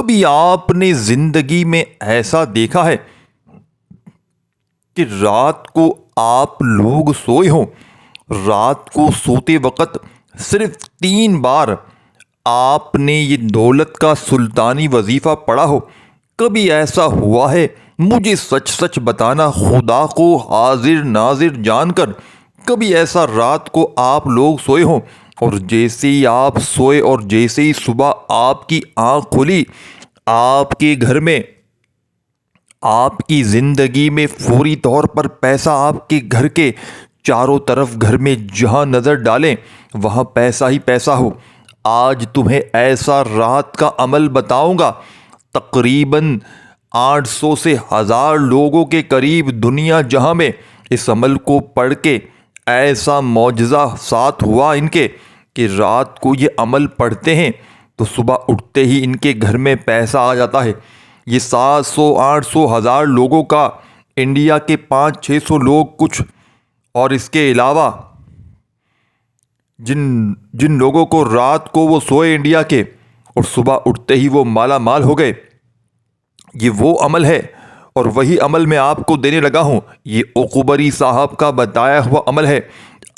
کبھی آپ نے زندگی میں ایسا دیکھا ہے کہ رات کو آپ لوگ سوئے ہوں، رات کو سوتے وقت صرف 3 بار آپ نے یہ دولت کا سلطانی وظیفہ پڑھا ہو؟ کبھی ایسا ہوا ہے؟ مجھے سچ سچ بتانا، خدا کو حاضر ناظر جان کر، کبھی ایسا رات کو آپ لوگ سوئے ہوں اور جیسے ہی آپ سوئے اور جیسے ہی صبح آپ کی آنکھ کھلی، آپ کے گھر میں، آپ کی زندگی میں فوری طور پر پیسہ آپ کے گھر کے چاروں طرف، گھر میں جہاں نظر ڈالیں وہاں پیسہ ہی پیسہ ہو؟ آج تمہیں ایسا رات کا عمل بتاؤں گا، تقریباً 800 سے 1000 لوگوں کے قریب دنیا جہاں میں اس عمل کو پڑھ کے ایسا معجزہ ساتھ ہوا ان کے کہ رات کو یہ عمل پڑھتے ہیں تو صبح اٹھتے ہی ان کے گھر میں پیسہ آ جاتا ہے۔ یہ 700 800 1000 لوگوں کا، انڈیا کے 500 600 لوگ کچھ، اور اس کے علاوہ جن لوگوں کو رات کو وہ سوئے انڈیا کے اور صبح اٹھتے ہی وہ مالا مال ہو گئے، یہ وہ عمل ہے اور وہی عمل میں آپ کو دینے لگا ہوں۔ یہ اقبری صاحب کا بتایا ہوا عمل ہے۔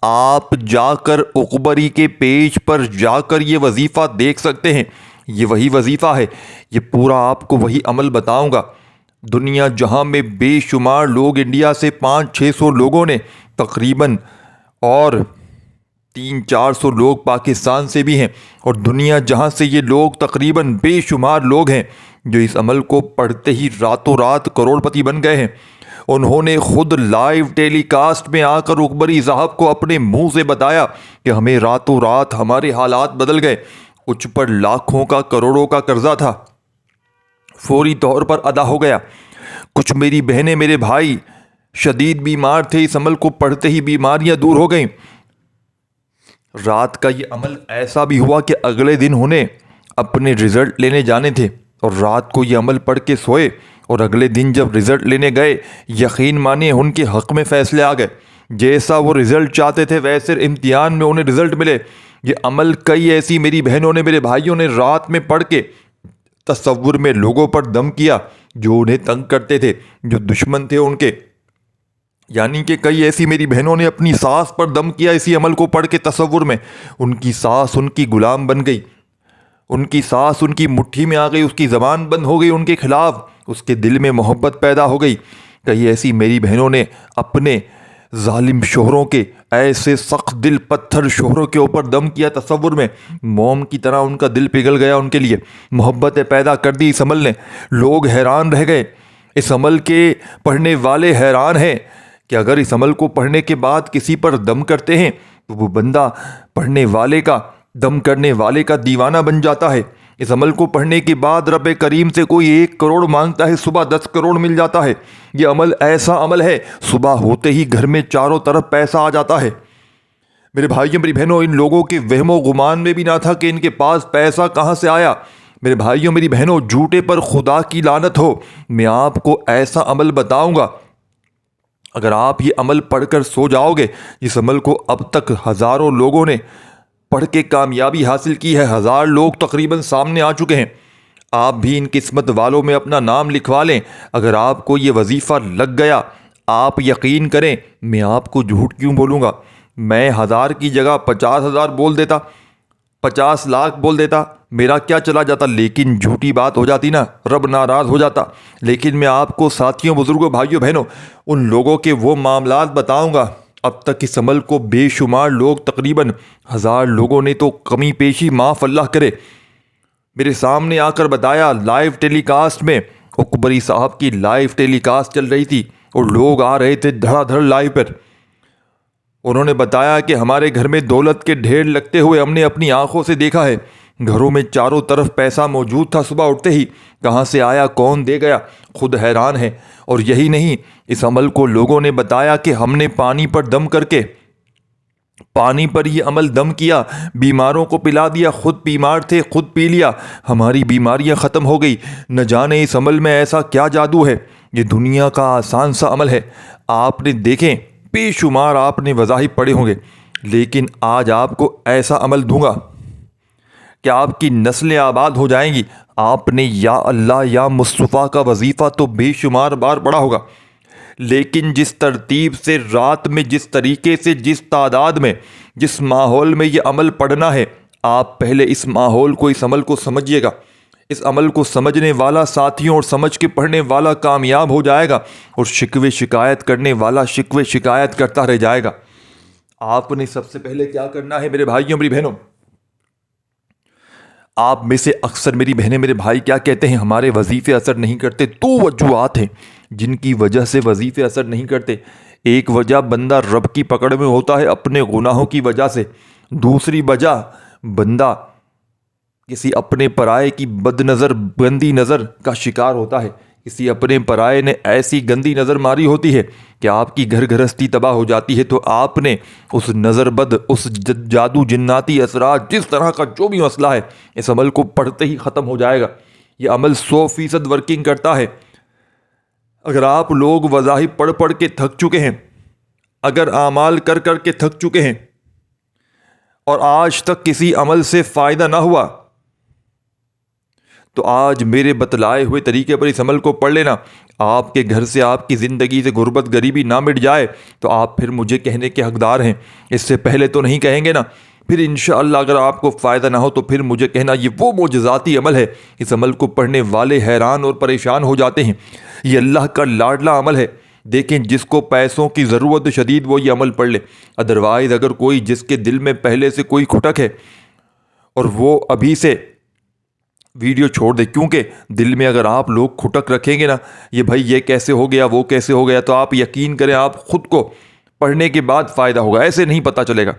آپ جا کر اقبری کے پیج پر جا کر یہ وظیفہ دیکھ سکتے ہیں، یہ وہی وظیفہ ہے، یہ پورا آپ کو وہی عمل بتاؤں گا۔ دنیا جہاں میں بے شمار لوگ، انڈیا سے 500 600 لوگوں نے تقریباً، اور 300 400 لوگ پاکستان سے بھی ہیں، اور دنیا جہاں سے یہ لوگ تقریباً بے شمار لوگ ہیں جو اس عمل کو پڑھتے ہی راتوں رات کروڑ پتی بن گئے ہیں۔ انہوں نے خود لائیو ٹیلی کاسٹ میں آ کر اکبری صاحب کو اپنے منہ سے بتایا کہ ہمیں راتوں رات ہمارے حالات بدل گئے، کچھ پر لاکھوں کا کروڑوں کا قرضہ تھا، فوری طور پر ادا ہو گیا۔ کچھ میری بہنیں، میرے بھائی شدید بیمار تھے، اس عمل کو پڑھتے ہی بیماریاں دور ہو گئیں۔ رات کا یہ عمل ایسا بھی ہوا کہ اگلے دن انہیں اپنے رزلٹ لینے جانے تھے اور رات کو یہ عمل پڑھ کے سوئے، اور اگلے دن جب رزلٹ لینے گئے، یقین مانیں ان کے حق میں فیصلے آ گئے۔ جیسا وہ رزلٹ چاہتے تھے ویسے امتحان میں انہیں رزلٹ ملے۔ یہ عمل کئی ایسی میری بہنوں نے، میرے بھائیوں نے رات میں پڑھ کے تصور میں لوگوں پر دم کیا جو انہیں تنگ کرتے تھے، جو دشمن تھے ان کے، یعنی کہ کئی ایسی میری بہنوں نے اپنی ساس پر دم کیا اسی عمل کو پڑھ کے تصور میں۔ ان کی ساس ان کی غلام بن گئی، ان کی ساس ان کی مٹھی میں آ گئی، اس کی زبان بند ہو گئی ان کے خلاف، اس کے دل میں محبت پیدا ہو گئی۔ کئی ایسی میری بہنوں نے اپنے ظالم شوہروں کے، ایسے سخت دل پتھر شوہروں کے اوپر دم کیا تصور میں، موم کی طرح ان کا دل پگھل گیا ان کے لیے، محبتیں پیدا کر دی اس عمل نے۔ لوگ حیران رہ گئے، اس عمل کے پڑھنے والے حیران ہیں کہ اگر اس عمل کو پڑھنے کے بعد کسی پر دم کرتے ہیں تو وہ بندہ پڑھنے والے کا، دم کرنے والے کا دیوانہ بن جاتا ہے۔ اس عمل کو پڑھنے کے بعد رب کریم سے کوئی 1 کروڑ مانگتا ہے، صبح 10 کروڑ مل جاتا ہے۔ یہ عمل ایسا عمل ہے، صبح ہوتے ہی گھر میں چاروں طرف پیسہ آ جاتا ہے۔ میرے بھائیوں، میری بہنوں، ان لوگوں کے وہم و گمان میں بھی نہ تھا کہ ان کے پاس پیسہ کہاں سے آیا۔ میرے بھائیوں، میری بہنوں، جھوٹے پر خدا کی لعنت ہو۔ میں آپ کو ایسا عمل بتاؤں گا، اگر آپ یہ عمل پڑھ کر سو جاؤ گے، اس عمل کو اب تک ہزاروں لوگوں نے پڑھ کے کامیابی حاصل کی ہے، 1000 لوگ تقریباً سامنے آ چکے ہیں۔ آپ بھی ان قسمت والوں میں اپنا نام لکھوا لیں۔ اگر آپ کو یہ وظیفہ لگ گیا، آپ یقین کریں، میں آپ کو جھوٹ کیوں بولوں گا؟ میں 1000 کی جگہ 50,000 بول دیتا، 50 لاکھ بول دیتا، میرا کیا چلا جاتا؟ لیکن جھوٹی بات ہو جاتی نا، رب ناراض ہو جاتا۔ لیکن میں آپ کو ساتھیوں، بزرگوں، بھائیوں، بہنوں، ان لوگوں کے وہ معاملات بتاؤں گا۔ اب تک اس عمل کو بے شمار لوگ، تقریباً 1000 لوگوں نے تو کمی پیشی معاف اللہ کرے میرے سامنے آ کر بتایا۔ لائیو ٹیلی کاسٹ میں اکبری صاحب کی لائیو ٹیلی کاسٹ چل رہی تھی اور لوگ آ رہے تھے دھڑا دھڑ لائیو پر۔ انہوں نے بتایا کہ ہمارے گھر میں دولت کے ڈھیر لگتے ہوئے ہم نے اپنی آنکھوں سے دیکھا ہے، گھروں میں چاروں طرف پیسہ موجود تھا، صبح اٹھتے ہی کہاں سے آیا، کون دے گیا، خود حیران ہے۔ اور یہی نہیں، اس عمل کو لوگوں نے بتایا کہ ہم نے پانی پر دم کر کے، پانی پر یہ عمل دم کیا، بیماروں کو پلا دیا، خود بیمار تھے، خود پی لیا، ہماری بیماریاں ختم ہو گئی۔ نہ جانے اس عمل میں ایسا کیا جادو ہے، یہ دنیا کا آسان سا عمل ہے۔ آپ نے دیکھیں، بے شمار آپ نے وظائف پڑھے ہوں گے، لیکن آج آپ کو ایسا عمل دوں گا کہ آپ کی نسلیں آباد ہو جائیں گی۔ آپ نے یا اللہ یا مصطفیٰ کا وظیفہ تو بے شمار بار پڑھا ہوگا، لیکن جس ترتیب سے رات میں، جس طریقے سے، جس تعداد میں، جس ماحول میں یہ عمل پڑھنا ہے، آپ پہلے اس ماحول کو، اس عمل کو سمجھیے گا۔ اس عمل کو سمجھنے والا ساتھیوں اور سمجھ کے پڑھنے والا کامیاب ہو جائے گا، اور شکوے شکایت کرنے والا شکوے شکایت کرتا رہ جائے گا۔ آپ نے سب سے پہلے کیا کرنا ہے میرے بھائیوں، میری بہنوں؟ آپ میں سے اکثر میری بہنیں، میرے بھائی کیا کہتے ہیں؟ ہمارے وظیفے اثر نہیں کرتے۔ دو وجوہات ہیں جن کی وجہ سے وظیفے اثر نہیں کرتے۔ ایک وجہ بندہ رب کی پکڑ میں ہوتا ہے اپنے گناہوں کی وجہ سے، دوسری وجہ بندہ کسی اپنے پرائے کی بد نظر، گندی نظر کا شکار ہوتا ہے۔ کسی اپنے پرائے نے ایسی گندی نظر ماری ہوتی ہے کہ آپ کی گھر گھرستی تباہ ہو جاتی ہے، تو آپ نے اس نظر بد، اس جادو جناتی اثرات، جس طرح کا جو بھی مسئلہ ہے، اس عمل کو پڑھتے ہی ختم ہو جائے گا۔ یہ عمل 100% ورکنگ کرتا ہے۔ اگر آپ لوگ وظائف پڑھ پڑھ کے تھک چکے ہیں، اگر اعمال کر کر کے تھک چکے ہیں، اور آج تک کسی عمل سے فائدہ نہ ہوا، تو آج میرے بتلائے ہوئے طریقے پر اس عمل کو پڑھ لینا۔ آپ کے گھر سے، آپ کی زندگی سے غربت غریبی نہ مٹ جائے تو آپ پھر مجھے کہنے کے حقدار ہیں۔ اس سے پہلے تو نہیں کہیں گے نا۔ پھر انشاءاللہ اگر آپ کو فائدہ نہ ہو تو پھر مجھے کہنا یہ وہ معجزاتی عمل ہے، اس عمل کو پڑھنے والے حیران اور پریشان ہو جاتے ہیں۔ یہ اللہ کا لاڈلا عمل ہے۔ دیکھیں، جس کو پیسوں کی ضرورت شدید وہ یہ عمل پڑھ لے۔ ادروائز اگر کوئی جس کے دل میں پہلے سے کوئی کھٹک ہے اور وہ ابھی سے ویڈیو چھوڑ دے، کیونکہ دل میں اگر آپ لوگ کھٹک رکھیں گے نا، یہ بھائی یہ کیسے ہو گیا، وہ کیسے ہو گیا، تو آپ یقین کریں آپ خود کو پڑھنے کے بعد فائدہ ہوگا، ایسے نہیں پتہ چلے گا۔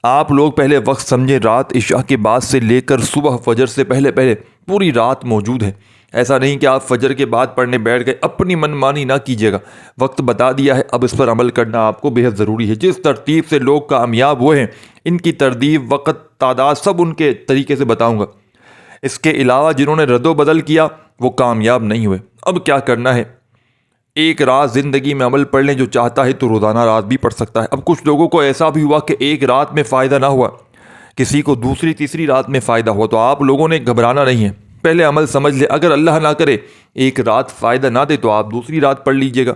آپ لوگ پہلے وقت سمجھیں، رات عشاء کے بعد سے لے کر صبح فجر سے پہلے پوری رات موجود ہے۔ ایسا نہیں کہ آپ فجر کے بعد پڑھنے بیٹھ گئے، اپنی من مانی نہ کیجیے گا۔ وقت بتا دیا ہے، اب اس پر عمل کرنا آپ کو بہت ضروری ہے۔ جس ترتیب سے لوگ کامیاب ہوئے ہیں، ان کی ترتیب، وقت، تعداد، سب ان کے طریقے سے بتاؤں گا۔ اس کے علاوہ جنہوں نے رد و بدل کیا وہ کامیاب نہیں ہوئے۔ اب کیا کرنا ہے؟ ایک رات زندگی میں عمل پڑھ لیں، جو چاہتا ہے تو روزانہ رات بھی پڑھ سکتا ہے۔ اب کچھ لوگوں کو ایسا بھی ہوا کہ ایک رات میں فائدہ نہ ہوا، کسی کو دوسری تیسری رات میں فائدہ ہوا، تو آپ لوگوں نے گھبرانا نہیں ہے، پہلے عمل سمجھ لے۔ اگر اللہ نہ کرے ایک رات فائدہ نہ دے تو آپ دوسری رات پڑھ لیجئے گا۔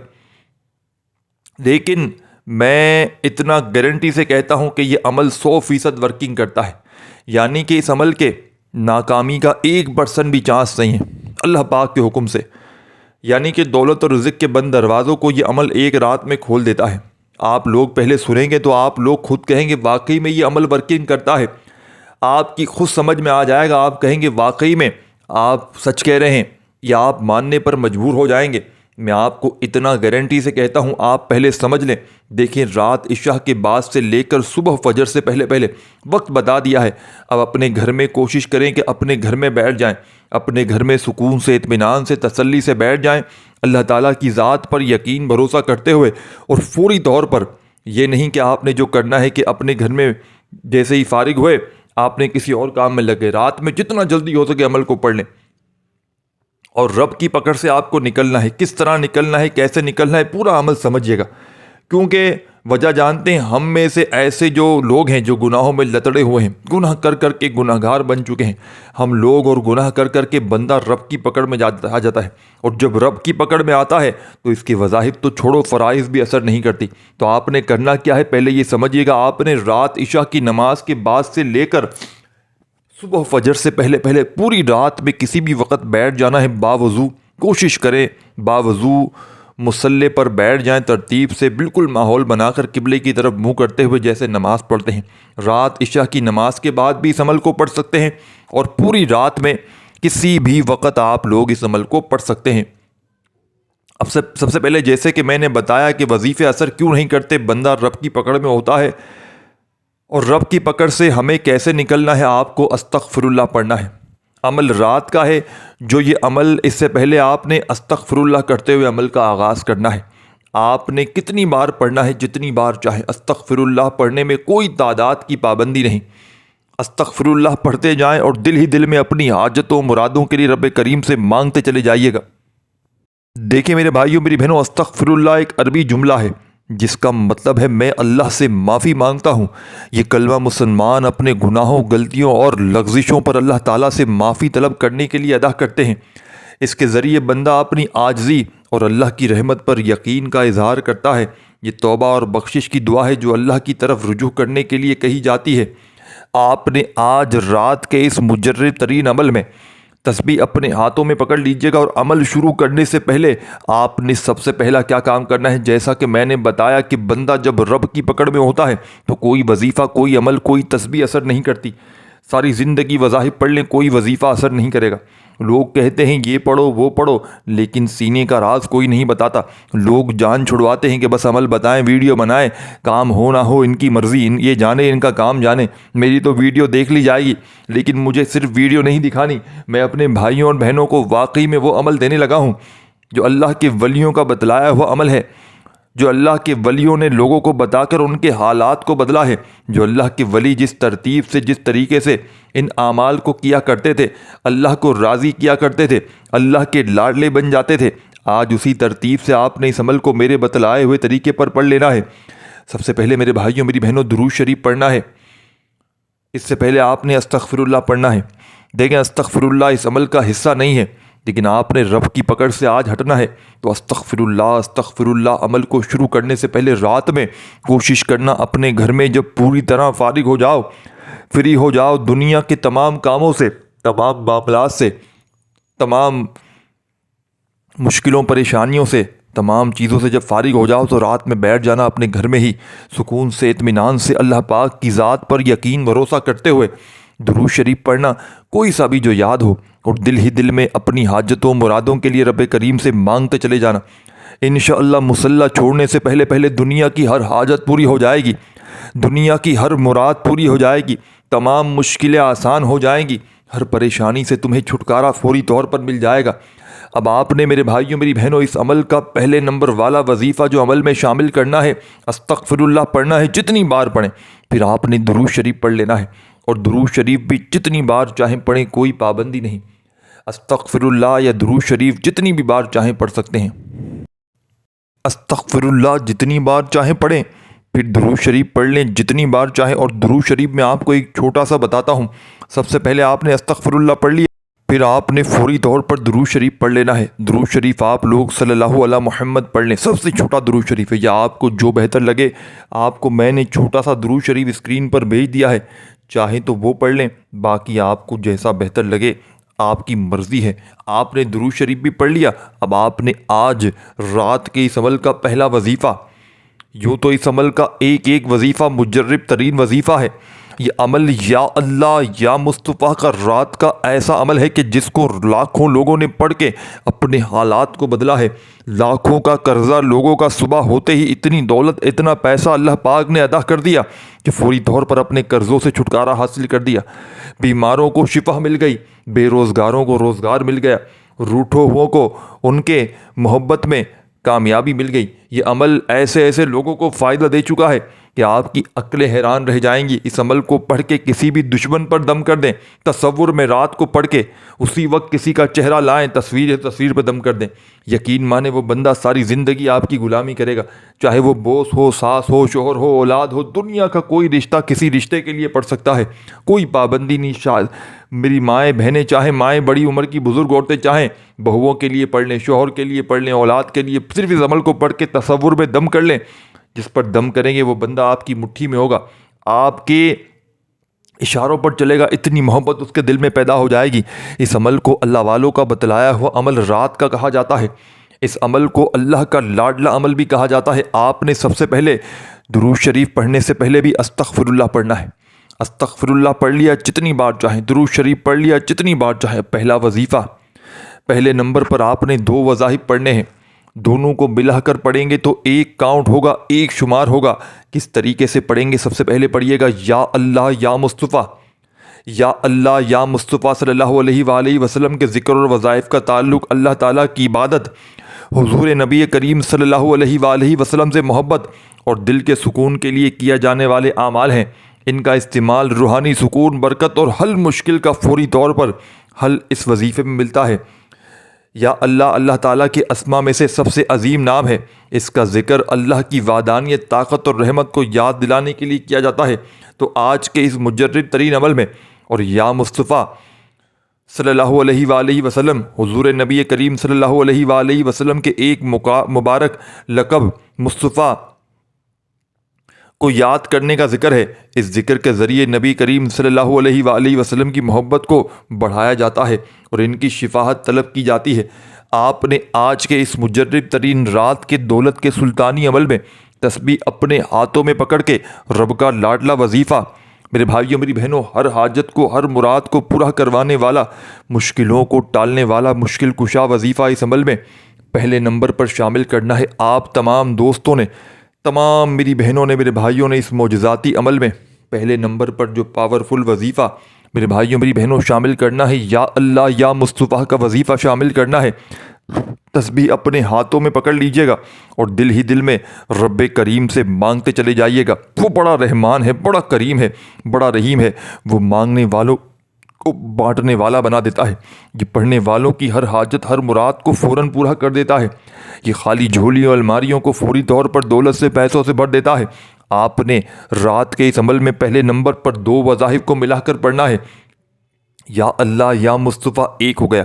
لیکن میں اتنا گارنٹی سے کہتا ہوں کہ یہ عمل 100% ورکنگ کرتا ہے، یعنی کہ اس عمل کے ناکامی کا 1% بھی چانس نہیں ہے اللہ پاک کے حکم سے۔ یعنی کہ دولت اور رزق کے بند دروازوں کو یہ عمل ایک رات میں کھول دیتا ہے۔ آپ لوگ پہلے سنیں گے تو آپ لوگ خود کہیں گے واقعی میں یہ عمل ورکنگ کرتا ہے۔ آپ کی خود سمجھ میں آ جائے گا، آپ کہیں گے واقعی میں آپ سچ کہہ رہے ہیں، یا آپ ماننے پر مجبور ہو جائیں گے۔ میں آپ کو اتنا گارنٹی سے کہتا ہوں، آپ پہلے سمجھ لیں۔ دیکھیں، رات عشاء کے بعد سے لے کر صبح فجر سے پہلے وقت بتا دیا ہے۔ اب اپنے گھر میں کوشش کریں کہ اپنے گھر میں بیٹھ جائیں، اپنے گھر میں سکون سے، اطمینان سے، تسلی سے بیٹھ جائیں، اللہ تعالیٰ کی ذات پر یقین بھروسہ کرتے ہوئے، اور فوری طور پر یہ نہیں کہ آپ نے جو کرنا ہے کہ اپنے گھر میں جیسے ہی فارغ ہوئے آپ نے کسی اور کام میں لگے۔ رات میں جتنا جلدی ہو سکے عمل کو پڑھ لیں، اور رب کی پکڑ سے آپ کو نکلنا ہے۔ کس طرح نکلنا ہے، کیسے نکلنا ہے، پورا عمل سمجھیے گا۔ کیونکہ وجہ جانتے ہیں، ہم میں سے ایسے جو لوگ ہیں جو گناہوں میں لتڑے ہوئے ہیں، گناہ کر کر کے گناہ گار بن چکے ہیں ہم لوگ، اور گناہ کر کر کے بندہ رب کی پکڑ میں آ جاتا ہے، اور جب رب کی پکڑ میں آتا ہے تو اس کی وظائف تو چھوڑو، فرائض بھی اثر نہیں کرتی۔ تو آپ نے کرنا کیا ہے، پہلے یہ سمجھیے گا، آپ نے رات عشاء کی نماز کے بعد سے لے کر صبح فجر سے پہلے پوری رات میں کسی بھی وقت بیٹھ جانا ہے باوضو۔ کوشش کریں باوضو مصلی پر بیٹھ جائیں، ترتیب سے بالکل ماحول بنا کر قبلے کی طرف منہ کرتے ہوئے جیسے نماز پڑھتے ہیں۔ رات عشاء کی نماز کے بعد بھی اس عمل کو پڑھ سکتے ہیں، اور پوری رات میں کسی بھی وقت آپ لوگ اس عمل کو پڑھ سکتے ہیں۔ اب سب سے پہلے جیسے کہ میں نے بتایا کہ وظیفے اثر کیوں نہیں کرتے، بندہ رب کی پکڑ میں ہوتا ہے، اور رب کی پکڑ سے ہمیں کیسے نکلنا ہے، آپ کو استغفر اللہ پڑھنا ہے۔ عمل رات کا ہے، جو یہ عمل اس سے پہلے آپ نے استغفر اللہ کرتے ہوئے عمل کا آغاز کرنا ہے۔ آپ نے کتنی بار پڑھنا ہے، جتنی بار چاہے۔ استغفر اللہ پڑھنے میں کوئی تعداد کی پابندی نہیں، استغفر اللہ پڑھتے جائیں، اور دل ہی دل میں اپنی حاجتوں مرادوں کے لیے رب کریم سے مانگتے چلے جائیے گا۔ دیکھیں میرے بھائیوں، میری بہنوں، استغفر اللہ ایک عربی جملہ ہے جس کا مطلب ہے میں اللہ سے معافی مانگتا ہوں۔ یہ کلمہ مسلمان اپنے گناہوں، غلطیوں اور لغزشوں پر اللہ تعالیٰ سے معافی طلب کرنے کے لیے ادا کرتے ہیں۔ اس کے ذریعے بندہ اپنی عاجزی اور اللہ کی رحمت پر یقین کا اظہار کرتا ہے۔ یہ توبہ اور بخشش کی دعا ہے جو اللہ کی طرف رجوع کرنے کے لیے کہی جاتی ہے۔ آپ نے آج رات کے اس مجرب ترین عمل میں تسبیح اپنے ہاتھوں میں پکڑ لیجئے گا، اور عمل شروع کرنے سے پہلے آپ نے سب سے پہلا کیا کام کرنا ہے؟ جیسا کہ میں نے بتایا کہ بندہ جب رب کی پکڑ میں ہوتا ہے تو کوئی وظیفہ، کوئی عمل، کوئی تسبیح اثر نہیں کرتی۔ ساری زندگی وظائف پڑھ لیں، کوئی وظیفہ اثر نہیں کرے گا۔ لوگ کہتے ہیں یہ پڑھو وہ پڑھو، لیکن سینے کا راز کوئی نہیں بتاتا۔ لوگ جان چھڑواتے ہیں کہ بس عمل بتائیں، ویڈیو بنائیں، کام ہو نہ ہو ان کی مرضی، یہ جانے، ان کا کام جانے، میری تو ویڈیو دیکھ لی جائے گی۔ لیکن مجھے صرف ویڈیو نہیں دکھانی، میں اپنے بھائیوں اور بہنوں کو واقعی میں وہ عمل دینے لگا ہوں جو اللہ کے ولیوں کا بتلایا ہوا عمل ہے، جو اللہ کے ولیوں نے لوگوں کو بتا کر ان کے حالات کو بدلا ہے۔ جو اللہ کے ولی جس ترتیب سے، جس طریقے سے ان اعمال کو کیا کرتے تھے، اللہ کو راضی کیا کرتے تھے، اللہ کے لاڈلے بن جاتے تھے، آج اسی ترتیب سے آپ نے اس عمل کو میرے بتلائے ہوئے طریقے پر پڑھ لینا ہے۔ سب سے پہلے میرے بھائیوں، میری بہنوں، درود شریف پڑھنا ہے۔ اس سے پہلے آپ نے استغفر اللہ پڑھنا ہے۔ دیکھیں، استغفر اللہ اس عمل کا حصہ نہیں ہے، لیکن آپ نے رب کی پکڑ سے آج ہٹنا ہے، تو استغفر اللہ عمل کو شروع کرنے سے پہلے رات میں کوشش کرنا اپنے گھر میں جب پوری طرح فارغ ہو جاؤ، فری ہو جاؤ دنیا کے تمام کاموں سے، تمام معاملات سے، تمام مشکلوں پریشانیوں سے، تمام چیزوں سے جب فارغ ہو جاؤ تو رات میں بیٹھ جانا اپنے گھر میں ہی سکون سے، اطمینان سے، اللہ پاک کی ذات پر یقین بھروسہ کرتے ہوئے درود شریف پڑھنا، کوئی سا بھی جو یاد ہو، اور دل ہی دل میں اپنی حاجتوں، مرادوں کے لیے رب کریم سے مانگتے چلے جانا۔ انشاءاللہ مصلی چھوڑنے سے پہلے پہلے دنیا کی ہر حاجت پوری ہو جائے گی، دنیا کی ہر مراد پوری ہو جائے گی، تمام مشکلیں آسان ہو جائیں گی، ہر پریشانی سے تمہیں چھٹکارا فوری طور پر مل جائے گا۔ اب آپ نے میرے بھائیوں، میری بہنوں، اس عمل کا پہلے نمبر والا وظیفہ جو عمل میں شامل کرنا ہے، استغفر اللہ پڑھنا ہے، جتنی بار پڑھیں۔ پھر آپ نے درود شریف پڑھ لینا ہے، اور درود شریف بھی جتنی بار چاہیں پڑھیں، کوئی پابندی نہیں۔ استغفر اللہ یا درود شریف جتنی بھی بار چاہیں پڑھ سکتے ہیں۔ استغفر اللہ جتنی بار چاہیں پڑھیں، پھر درود شریف پڑھ لیں جتنی بار چاہیں۔ اور درود شریف میں آپ کو ایک چھوٹا سا بتاتا ہوں۔ سب سے پہلے آپ نے استغفر اللہ پڑھ لیا، پھر آپ نے فوری طور پر درود شریف پڑھ لینا ہے۔ درود شریف آپ لوگ صلی اللہ علیہ محمد پڑھ لیں، سب سے چھوٹا درود شریف ہے، یا آپ کو جو بہتر لگے۔ آپ کو میں نے چھوٹا سا درود شریف اسکرین پر بھیج دیا ہے، چاہیں تو وہ پڑھ لیں، باقی آپ کو جیسا بہتر لگے، آپ کی مرضی ہے۔ آپ نے درود شریف بھی پڑھ لیا۔ اب آپ نے آج رات کے اس عمل کا پہلا وظیفہ، یوں تو اس عمل کا ایک ایک وظیفہ مجرب ترین وظیفہ ہے۔ یہ عمل یا اللہ یا مصطفیٰ کا رات کا ایسا عمل ہے کہ جس کو لاکھوں لوگوں نے پڑھ کے اپنے حالات کو بدلا ہے۔ لاکھوں کا قرضہ لوگوں کا صبح ہوتے ہی اتنی دولت، اتنا پیسہ اللہ پاک نے ادا کر دیا کہ فوری طور پر اپنے قرضوں سے چھٹکارا حاصل کر دیا۔ بیماروں کو شفا مل گئی، بے روزگاروں کو روزگار مل گیا، روٹھو ہووں کو ان کے محبت میں کامیابی مل گئی۔ یہ عمل ایسے ایسے لوگوں کو فائدہ دے چکا ہے کہ آپ کی عقلیں حیران رہ جائیں گی۔ اس عمل کو پڑھ کے کسی بھی دشمن پر دم کر دیں، تصور میں رات کو پڑھ کے اسی وقت کسی کا چہرہ لائیں، تصویر پہ دم کر دیں، یقین مانے وہ بندہ ساری زندگی آپ کی غلامی کرے گا، چاہے وہ بوس ہو، ساس ہو، شوہر ہو، اولاد ہو، دنیا کا کوئی رشتہ کسی رشتے کے لیے پڑھ سکتا ہے، کوئی پابندی نہیں۔ شاید میری مائیں بہنیں چاہیں، مائیں بڑی عمر کی بزرگ عورتیں چاہیں، بہوؤں کے لیے پڑھ لیں، شوہر کے لیے پڑھ لیں، اولاد کے لیے، صرف اس عمل کو پڑھ کے تصور میں دم کر لیں۔ جس پر دم کریں گے وہ بندہ آپ کی مٹھی میں ہوگا، آپ کے اشاروں پر چلے گا، اتنی محبت اس کے دل میں پیدا ہو جائے گی۔ اس عمل کو اللہ والوں کا بتلایا ہوا عمل رات کا کہا جاتا ہے۔ اس عمل کو اللہ کا لاڈلا عمل بھی کہا جاتا ہے۔ آپ نے سب سے پہلے درود شریف پڑھنے سے پہلے بھی استغفر اللہ پڑھنا ہے۔ استغفر اللہ پڑھ لیا جتنی بار چاہیں، درود شریف پڑھ لیا جتنی بار چاہیں۔ پہلا وظیفہ، پہلے نمبر پر آپ نے 2 وظائف پڑھنے ہیں، دونوں کو ملا کر پڑھیں گے تو ایک کاؤنٹ ہوگا، ایک شمار ہوگا۔ کس طریقے سے پڑھیں گے؟ سب سے پہلے پڑھیے گا یا اللہ یا مصطفیٰ، یا اللہ یا مصطفیٰ صلی اللہ علیہ وآلہ وسلم کے ذکر اور وظائف کا تعلق اللہ تعالیٰ کی عبادت، حضور نبی کریم صلی اللہ علیہ وآلہ وسلم سے محبت اور دل کے سکون کے لیے کیا جانے والے اعمال ہیں۔ ان کا استعمال روحانی سکون، برکت اور حل مشکل کا فوری طور پر حل اس وظیفے میں ملتا ہے۔ یا اللہ اللہ تعالیٰ کے اسما میں سے سب سے عظیم نام ہے۔ اس کا ذکر اللہ کی وحدانیت، طاقت اور رحمت کو یاد دلانے کے لیے کیا جاتا ہے۔ تو آج کے اس مجرب ترین عمل میں اور یا مصطفیٰ صلی اللہ علیہ وآلہ وسلم، حضور نبی کریم صلی اللہ علیہ وآلہ وسلم کے ایک مبارک لقب مصطفیٰ کو یاد کرنے کا ذکر ہے۔ اس ذکر کے ذریعے نبی کریم صلی اللہ علیہ وآلہ وسلم کی محبت کو بڑھایا جاتا ہے اور ان کی شفاعت طلب کی جاتی ہے۔ آپ نے آج کے اس مجرب ترین رات کے دولت کے سلطانی عمل میں تسبیح اپنے ہاتھوں میں پکڑ کے رب کا لاڈلا وظیفہ، میرے بھائیوں میری بہنوں، ہر حاجت کو، ہر مراد کو پورا کروانے والا، مشکلوں کو ٹالنے والا مشکل کشا وظیفہ اس عمل میں پہلے نمبر پر شامل کرنا ہے۔ آپ تمام دوستوں نے، تمام میری بہنوں نے، میرے بھائیوں نے اس معجزاتی عمل میں پہلے نمبر پر جو پاورفل وظیفہ میرے بھائیوں میری بہنوں شامل کرنا ہے، یا اللہ یا مصطفیٰ کا وظیفہ شامل کرنا ہے۔ تسبیح اپنے ہاتھوں میں پکڑ لیجئے گا اور دل ہی دل میں رب کریم سے مانگتے چلے جائیے گا۔ وہ بڑا رحمان ہے، بڑا کریم ہے، بڑا رحیم ہے۔ وہ مانگنے والوں کو بانٹنے والا بنا دیتا ہے۔ یہ پڑھنے والوں کی ہر حاجت، ہر مراد کو فوراً پورا کر دیتا ہے۔ یہ خالی جھولیوں اور الماریوں کو فوری طور پر دولت سے، پیسوں سے بھر دیتا ہے۔ آپ نے رات کے اس عمل میں پہلے نمبر پر 2 وظائف کو ملا کر پڑھنا ہے۔ یا اللہ یا مصطفیٰ 1 ہو گیا،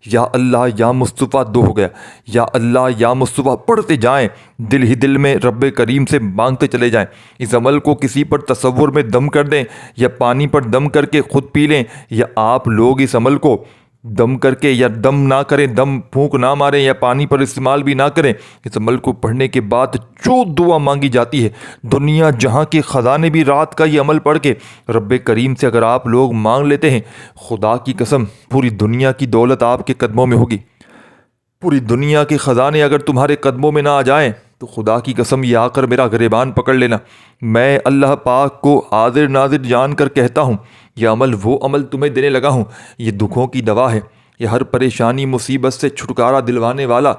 یا اللہ یا مصطفیٰ 2 ہو گیا، یا اللہ یا مصطفیٰ پڑھتے جائیں، دل ہی دل میں رب کریم سے مانگتے چلے جائیں۔ اس عمل کو کسی پر تصور میں دم کر دیں یا پانی پر دم کر کے خود پی لیں، یا آپ لوگ اس عمل کو دم کر کے یا دم نہ کریں، دم پھونک نہ ماریں یا پانی پر استعمال بھی نہ کریں۔ اس عمل کو پڑھنے کے بعد جو دعا مانگی جاتی ہے، دنیا جہاں کے خزانے بھی رات کا یہ عمل پڑھ کے رب کریم سے اگر آپ لوگ مانگ لیتے ہیں، خدا کی قسم پوری دنیا کی دولت آپ کے قدموں میں ہوگی۔ پوری دنیا کے خزانے اگر تمہارے قدموں میں نہ آ جائیں تو خدا کی قسم یہ آ کر میرا گریبان پکڑ لینا۔ میں اللہ پاک کو حاضر ناظر جان کر کہتا ہوں، یہ عمل وہ عمل تمہیں دینے لگا ہوں، یہ دکھوں کی دوا ہے، یہ ہر پریشانی مصیبت سے چھٹکارا دلوانے والا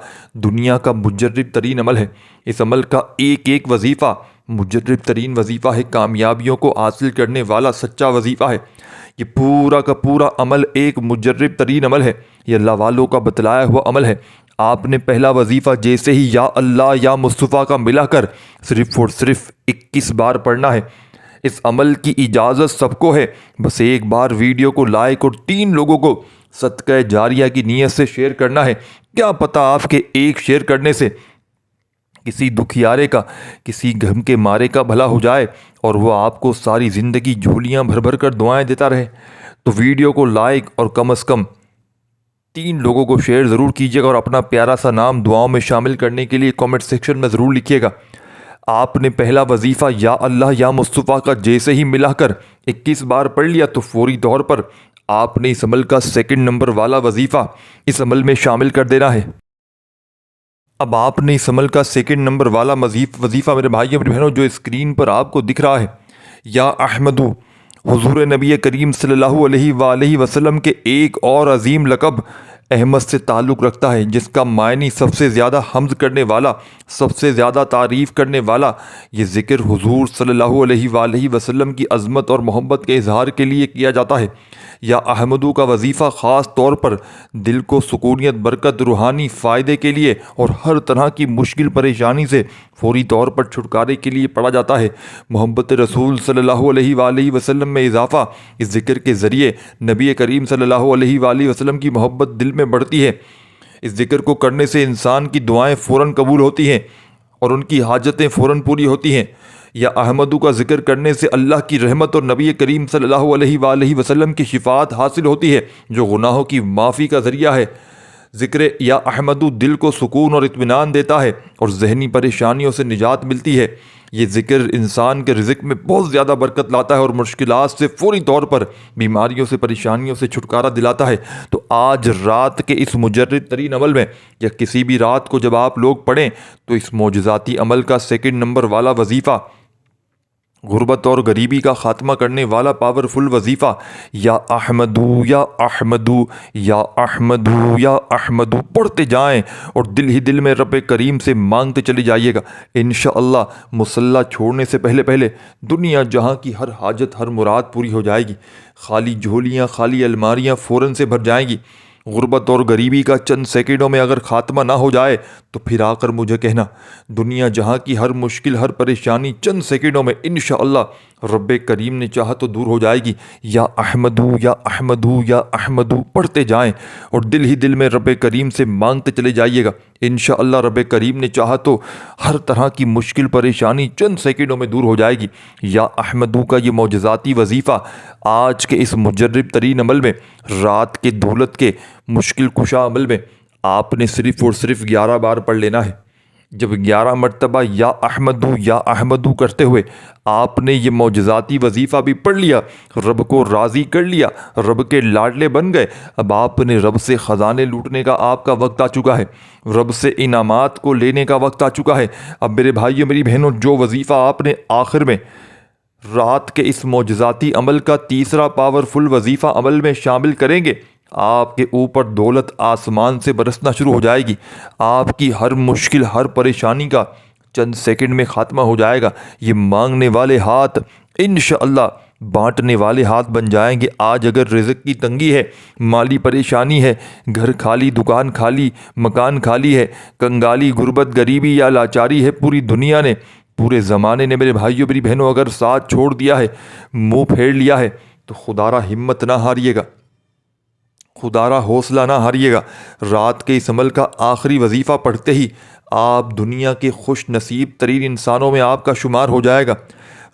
دنیا کا مجرب ترین عمل ہے۔ اس عمل کا ایک ایک وظیفہ مجرب ترین وظیفہ ہے، کامیابیوں کو حاصل کرنے والا سچا وظیفہ ہے۔ یہ پورا کا پورا عمل ایک مجرب ترین عمل ہے، یہ اللہ والوں کا بتلایا ہوا عمل ہے۔ آپ نے پہلا وظیفہ جیسے ہی یا اللہ یا مصطفیٰ کا ملا کر صرف اور صرف 21 بار پڑھنا ہے۔ اس عمل کی اجازت سب کو ہے، بس ایک بار ویڈیو کو لائک اور 3 لوگوں کو صدقہ جاریہ کی نیت سے شیئر کرنا ہے۔ کیا پتہ آپ کے ایک شیئر کرنے سے کسی دکھیارے کا، کسی غم کے مارے کا بھلا ہو جائے اور وہ آپ کو ساری زندگی جھولیاں بھر بھر کر دعائیں دیتا رہے۔ تو ویڈیو کو لائک اور کم از کم 3 لوگوں کو شیئر ضرور کیجیے گا اور اپنا پیارا سا نام دعاؤں میں شامل کرنے کے لیے کامنٹ سیکشن میں ضرور لکھیے گا۔ آپ نے پہلا وظیفہ یا اللہ یا مصطفیٰ کا جیسے ہی ملا کر 21 بار پڑھ لیا تو فوری طور پر آپ نے اس عمل کا 2 نمبر والا وظیفہ اس عمل میں شامل کر دینا ہے۔ اب آپ نے اس عمل کا 2 نمبر والا وظیفہ میرے بھائیوں میری بہنوں جو اسکرین پر آپ کو دکھ رہا ہے، یا احمدو، حضور نبی کریم صلی اللہ علیہ وآلہ وسلم کے ایک اور عظیم لقب احمد سے تعلق رکھتا ہے، جس کا معنی سب سے زیادہ حمد کرنے والا، سب سے زیادہ تعریف کرنے والا۔ یہ ذکر حضور صلی اللہ علیہ وآلہ وسلم کی عظمت اور محبت کے اظہار کے لیے کیا جاتا ہے۔ یا احمدو کا وظیفہ خاص طور پر دل کو سکونیت، برکت، روحانی فائدے کے لیے اور ہر طرح کی مشکل پریشانی سے فوری طور پر چھٹکارے کے لیے پڑھا جاتا ہے۔ محبت رسول صلی اللہ علیہ وآلہ وسلم میں اضافہ، اس ذکر کے ذریعے نبی کریم صلی اللہ علیہ وآلہ وسلم کی محبت دل میں بڑھتی ہے۔ اس ذکر کو کرنے سے انسان کی دعائیں فوراً قبول ہوتی ہیں اور ان کی حاجتیں فوراً پوری ہوتی ہیں۔ یا احمدو کا ذکر کرنے سے اللہ کی رحمت اور نبی کریم صلی اللہ علیہ وآلہ وسلم کی شفاعت حاصل ہوتی ہے، جو گناہوں کی معافی کا ذریعہ ہے۔ ذکر یا احمدو دل کو سکون اور اطمینان دیتا ہے اور ذہنی پریشانیوں سے نجات ملتی ہے۔ یہ ذکر انسان کے رزق میں بہت زیادہ برکت لاتا ہے اور مشکلات سے فوری طور پر، بیماریوں سے، پریشانیوں سے چھٹکارا دلاتا ہے۔ تو آج رات کے اس مجرد ترین عمل میں یا کسی بھی رات کو جب آپ لوگ پڑھیں تو اس معجزاتی عمل کا 2 نمبر والا وظیفہ، غربت اور غریبی کا خاتمہ کرنے والا پاورفل وظیفہ یا احمدو یا احمدو یا احمدو یا احمدو پڑھتے جائیں اور دل ہی دل میں رب کریم سے مانگتے چلے جائیے گا۔ انشاءاللہ مصلی چھوڑنے سے پہلے پہلے دنیا جہاں کی ہر حاجت، ہر مراد پوری ہو جائے گی۔ خالی جھولیاں، خالی الماریاں فوراً سے بھر جائیں گی۔ غربت اور غریبی کا چند سیکنڈوں میں اگر خاتمہ نہ ہو جائے تو پھر آ کر مجھے کہنا، دنیا جہاں کی ہر مشکل ہر پریشانی چند سیکنڈوں میں انشاءاللہ رب کریم نے چاہا تو دور ہو جائے گی۔ یا احمدو یا احمدو یا احمدو پڑھتے جائیں اور دل ہی دل میں رب کریم سے مانگتے چلے جائیے گا۔ انشاءاللہ رب کریم نے چاہا تو ہر طرح کی مشکل پریشانی چند سیکنڈوں میں دور ہو جائے گی۔ یا احمدو کا یہ معجزاتی وظیفہ آج کے اس مجرب ترین عمل میں، رات کے دولت کے مشکل کشا عمل میں آپ نے صرف اور صرف 11 بار پڑھ لینا ہے۔ جب 11 مرتبہ یا احمدو کرتے ہوئے آپ نے یہ معجزاتی وظیفہ بھی پڑھ لیا، رب کو راضی کر لیا، رب کے لاڈلے بن گئے، اب آپ نے رب سے خزانے لوٹنے کا آپ کا وقت آ چکا ہے، رب سے انعامات کو لینے کا وقت آ چکا ہے۔ اب میرے بھائیو میری بہنوں، جو وظیفہ آپ نے آخر میں رات کے اس معجزاتی عمل کا تیسرا پاورفل وظیفہ عمل میں شامل کریں گے، آپ کے اوپر دولت آسمان سے برسنا شروع ہو جائے گی، آپ کی ہر مشکل ہر پریشانی کا چند سیکنڈ میں خاتمہ ہو جائے گا۔ یہ مانگنے والے ہاتھ انشاءاللہ بانٹنے والے ہاتھ بن جائیں گے۔ آج اگر رزق کی تنگی ہے، مالی پریشانی ہے، گھر خالی، دکان خالی، مکان خالی ہے، کنگالی، غربت، غریبی یا لاچاری ہے، پوری دنیا نے، پورے زمانے نے میرے بھائیوں میری بہنوں اگر ساتھ چھوڑ دیا ہے، منہ پھیر لیا ہے، تو خدا را ہمت نہ ہاریے گا، خدا را حوصلہ نہ ہاریے گا۔ رات کے اس عمل کا آخری وظیفہ پڑھتے ہی آپ دنیا کے خوش نصیب ترین انسانوں میں آپ کا شمار ہو جائے گا۔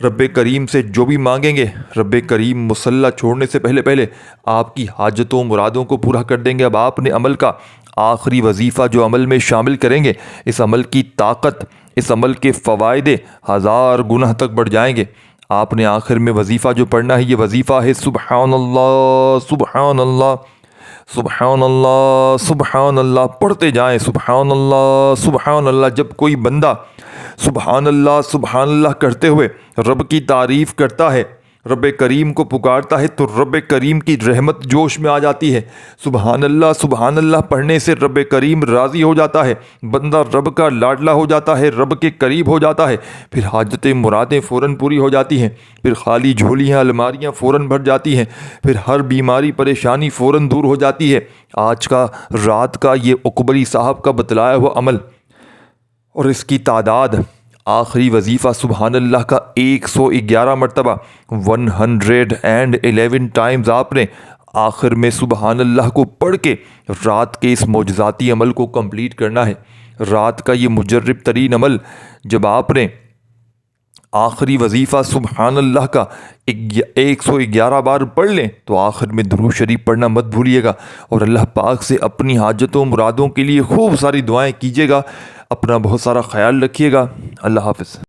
رب کریم سے جو بھی مانگیں گے، رب کریم مصلی چھوڑنے سے پہلے آپ کی حاجتوں مرادوں کو پورا کر دیں گے۔ اب آپ نے عمل کا آخری وظیفہ جو عمل میں شامل کریں گے، اس عمل کی طاقت، اس عمل کے فوائد 1000 گنا تک بڑھ جائیں گے۔ آپ نے آخر میں وظیفہ جو پڑھنا ہے، یہ وظیفہ ہے سبحان اللہ سبحان اللہ سبحان اللہ سبحان اللہ، پڑھتے جائیں سبحان اللہ سبحان اللہ۔ جب کوئی بندہ سبحان اللہ کرتے ہوئے رب کی تعریف کرتا ہے، رب کریم کو پکارتا ہے، تو رب کریم کی رحمت جوش میں آ جاتی ہے۔ سبحان اللہ پڑھنے سے رب کریم راضی ہو جاتا ہے، بندہ رب کا لاڈلا ہو جاتا ہے، رب کے قریب ہو جاتا ہے، پھر حاجتیں مرادیں فوراً پوری ہو جاتی ہیں، پھر خالی جھولیاں الماریاں فوراً بھر جاتی ہیں، پھر ہر بیماری پریشانی فوراً دور ہو جاتی ہے۔ آج کا رات کا یہ اقبری صاحب کا بتلایا ہوا عمل اور اس کی تعداد، آخری وظیفہ سبحان اللہ کا 111 مرتبہ 111 ٹائمز آپ نے آخر میں سبحان اللہ کو پڑھ کے رات کے اس معجزاتی عمل کو کمپلیٹ کرنا ہے۔ رات کا یہ مجرب ترین عمل جب آپ نے آخری وظیفہ سبحان اللہ کا 111 بار پڑھ لیں تو آخر میں درود شریف پڑھنا مت بھولیے گا، اور اللہ پاک سے اپنی حاجتوں مرادوں کے لیے خوب ساری دعائیں کیجیے گا۔ اپنا بہت سارا خیال رکھیے گا۔ اللہ حافظ۔